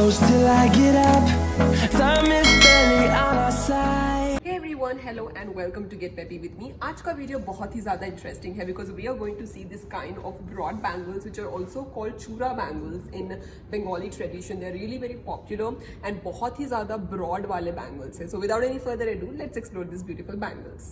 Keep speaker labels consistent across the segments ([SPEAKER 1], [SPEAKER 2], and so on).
[SPEAKER 1] close till I get up. Time is barely on our side.
[SPEAKER 2] Hey everyone, hello and welcome to Get Peppy with me. आज का video बहुत ही ज़्यादा interesting है because we are going to see this kind of broad bangles which are also called chura bangles in Bengali tradition. They are really very popular and बहुत ही ज़्यादा broad वाले bangles हैं. So without any further ado, let's explore these beautiful bangles.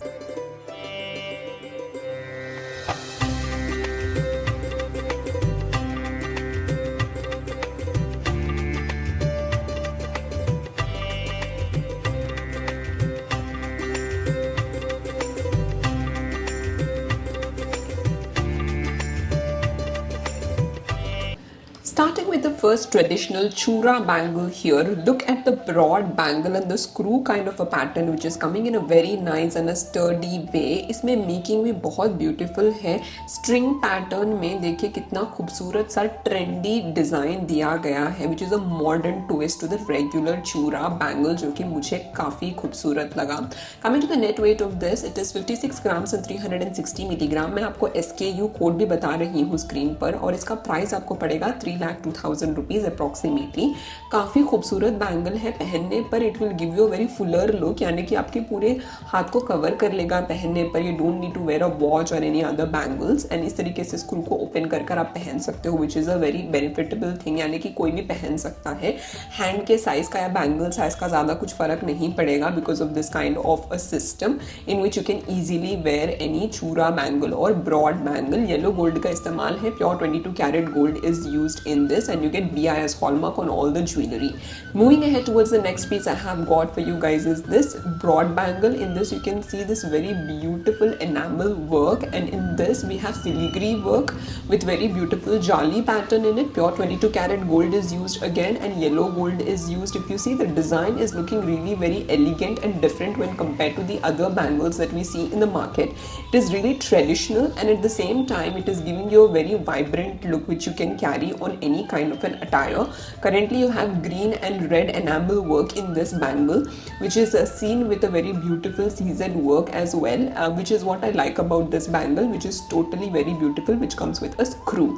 [SPEAKER 2] Starting with the first traditional chura bangle here, look at the broad bangle and the screw kind of a pattern which is coming in a very nice and a sturdy way. इसमें making भी बहुत beautiful है. String pattern में देखिए कितना खूबसूरत सा trendy design दिया गया है which is a modern twist to the regular chura bangle जो कि मुझे काफ़ी खूबसूरत लगा. Coming to the net weight of this, it is 56 grams and 360 milligram. मैं आपको SKU कोड भी बता रही हूँ स्क्रीन पर और इसका प्राइस आपको पड़ेगा 3,02,000 रुपीज़ अप्रॉक्सीमेटली. काफ़ी खूबसूरत बैंगल है. पहनने पर it will give you very Fuller look, यानी कि आपके पूरे हाथ को कवर कर लेगा पहनने पर. You don't need to wear a watch और एनी अदर बैंगल्स. एंड इस तरीके से स्क्रू को ओपन कर कर आप पहन सकते हो which is a very benefitable thing, यानी कि कोई भी पहन सकता है. हैंड के साइज़ का या बैंगल साइज़ का ज़्यादा कुछ फ़र्क नहीं पड़ेगा because of this kind of a system in which you can easily wear any chura bangle और ब्रॉड बैंगल. येलो गोल्ड का इस्तेमाल है. Pure 22 carat gold is used in this and you get BIS hallmark on all the jewelry. Moving ahead towards the next piece I have got for you guys is this broad bangle. In this you can see this very beautiful enamel work, and in this we have filigree work with very beautiful jali pattern in it. Pure 22 carat gold is used again and yellow gold is used. If you see, the design is looking really very elegant and different when compared to the other bangles that we see in the market. It is really traditional and at the same time it is giving you a very vibrant look which you can carry on any kind of an attire. Currently you have green and red enamel work in this bangle which is seen with a very beautiful seasoned work as well, which is what I like about this bangle, which is totally very beautiful, which comes with a screw.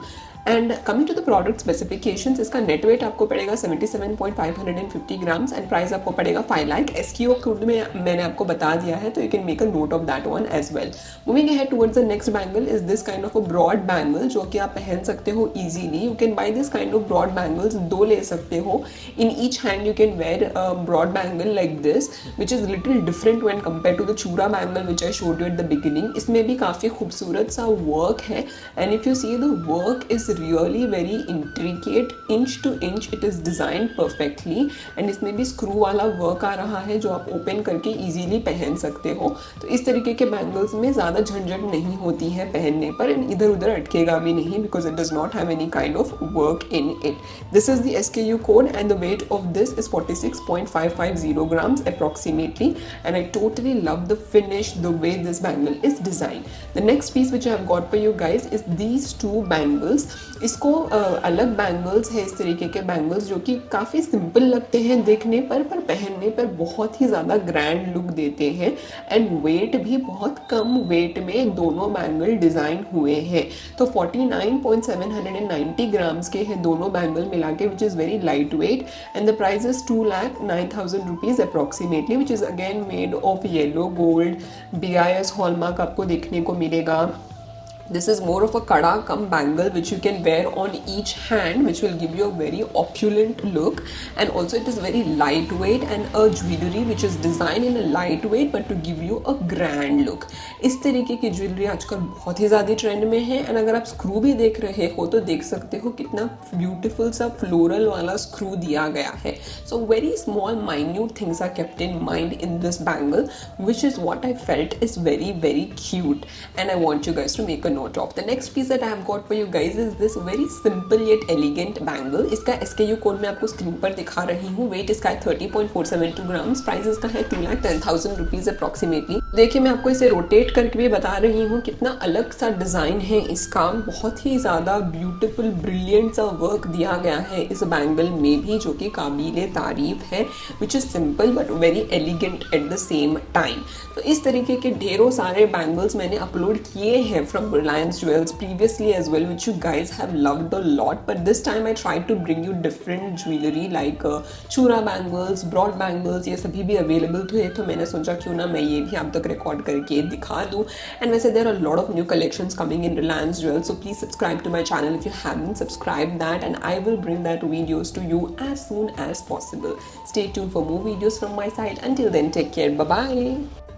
[SPEAKER 2] And coming to the product specifications, इसका net weight आपको पड़ेगा 77.550 grams and price आपको पड़ेगा 5 lakh. SKU code में मैंने आपको बता दिया है तो you can make a note of that one as well. Moving ahead towards the next bangle is this kind of a broad bangle जो कि आप पहन सकते हो easily. You can buy this kind of broad bangles, दो ले सकते हो. In each hand you can wear broad bangle like this which is little different when compare to the chura bangle which I showed you at the beginning. इसमें भी काफ़ी खूबसूरत सा work है and if you see the work is really very intricate, inch to inch it is designed perfectly. and इसमें भी screw वाला work आ रहा है जो आप ओपन करके इजीली पहन सकते हो. तो इस तरीके के बैंगल्स में ज़्यादा झंझट नहीं होती है पहनने पर एंड इधर उधर अटकेगा भी नहीं because it does not have any kind of work in it. This is the SKU code and the weight of this is 46.550 grams approximately and I totally love the finish, the way this bangle is designed. The next piece which I have got for you guys is these two bangles. इसको अलग bangles है, इस तरीके के bangles जो कि काफ़ी simple लगते हैं देखने पर पहनने पर बहुत ही ज़्यादा ग्रैंड लुक देते हैं एंड वेट भी बहुत कम वेट में दोनों बैंगल डिज़ाइन हुए हैं. तो 49.790 ग्राम्स के हैं दोनों बैंगल मिला के which is very light weight and the price is 2,09,000 rupees approximately which is again made of yellow gold. BIS hallmark आपको देखने को मिलेगा. This is more of a kada cum bangle which you can wear on each hand which will give you a very opulent look and also it is very lightweight and a jewelry which is designed in a lightweight but to give you a grand look. इस तरीके की jewellery आजकल बहुत ही ज़्यादा trend में है and अगर आप स्क्रू भी देख रहे हो तो देख सकते हो कितना ब्यूटीफुल सा फ्लोरल वाला स्क्रू दिया गया है. So very small minute things are kept in mind in this bangle which is what I felt is very very cute and I want you guys to make a note of. The next piece that I have got for you guys is this very simple yet elegant bangle. इसका SKU code मैं आपको screen पर दिखा रही हूँ. Wait इसका है 30.472 grams. Price इसका है 2,10,000 रुपीज़ अप्रॉक्सीमेटली. देखिए मैं आपको इसे रोटेट करके भी बता रही हूँ कितना अलग सा डिज़ाइन है इसका. बहुत ही ज़्यादा ब्यूटीफुल ब्रिलियंट सा वर्क दिया गया है इस बैंगल में भी जो कि काबिल तारीफ है which is simple but very elegant at the same time. तो इस तरीके के ढेरों सारे बैंगल्स मैंने अपलोड किए हैं from Reliance Jewels previously as well, which you guys have loved a lot, but this time I tried to bring you different jewelry like चूरा बैंगल्स, ब्रॉड बैंगल्स, ये सभी भी अवेलेबल थे, तो मैंने सोचा क्यों ना मैं ये भी आप तक रिकॉर्ड करके दिखा दूँ. एंड वैसे there are lot of new collections coming in Reliance Jewels, so please subscribe to my channel if you haven't subscribed that, and I will bring that videos to you as soon as possible. Stay tuned for more videos from my side. Until then, take care. Bye bye.